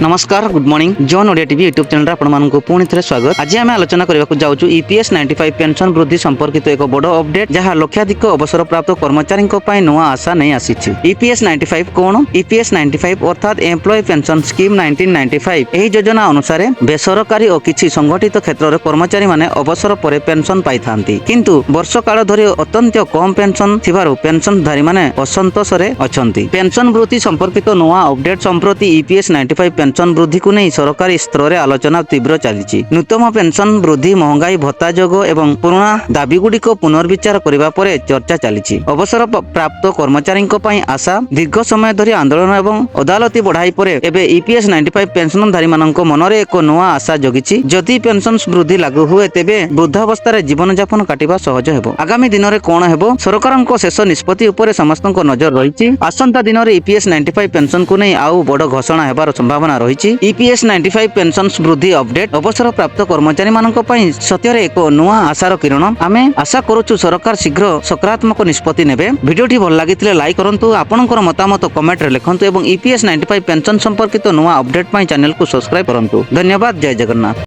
नमस्कार good morning John Odia TV YouTube channel आपको पुणी थे स्वागत। आज आम आलोचना करने जाऊँ ईपीएस 95 पेंशन वृद्धि संपर्कित एक बड़ अपडेट जहां लक्षाधिक अवसर प्राप्त कर्मचारी नुआ आशा नहीं आसी। ईपीएस 95 कौन? ईपीएस 95 अर्थात एम्प्लॉय पेंशन स्कीम 1995 यही योजना अनुसार बेसरकारी और किसी संगठित क्षेत्र में कर्मचारी माने अवसर पर पेंशन पाई थांती, किंतु वर्ष काल धरी अत्यंत कम पेंशन थिबारु पेंशनधारी माने असंतोष रे अछंती। पेंशन वृद्धि संपर्कित नुआ अपडेट संप्रति ईपीएस 95 पेंशन वृद्धि को नहीं सरकारी स्तर में आलोचना तीव्र चली। नूतन पेंशन वृद्धि महंगाई भत्ता जोग एवं पुराना दाबी गुड़िक पुनर्विचार करने पर चर्चा चली। अवसर प्राप्त कर्मचारी आशा दीर्घ समय धरी आंदोलन एवं अदालती बढ़ाई पर एबे ईपीएस 95 पेंशनधारी मानक मनरे एक नुआ आशा जगी। जदि पेंशन वृद्धि लागू हुए तेबे वृद्धावस्था जीवन यापन काटिबा सहज हेबो। आगामी दिन में कौन हेबो सरकार शेष निष्पत्ति उपर समस्त नजर रही। आसंता दिन में ईपीएस 95 पेंशन को नहीं आउ बड़ घोषणा हेबार संभावना रही। ईपीएस 95 पेंशन वृद्धि अपडेट अवसर प्राप्त कर्मचारी मानक पई सत्य एक नुआ आशार किरण। आमे आशा करूछु सरकार शीघ्र सकारात्मक निष्पत्ति नेबे। वीडियोटी भल लागितिले लाइक करंतु, आपनकर मतामत कमेंट रे लिखंतु एवं ईपीएस 95 पेंशन संपर्कित नुआ अपडेट पई चैनल को सब्सक्राइब करंतु। धन्यवाद। जय जगन्नाथ।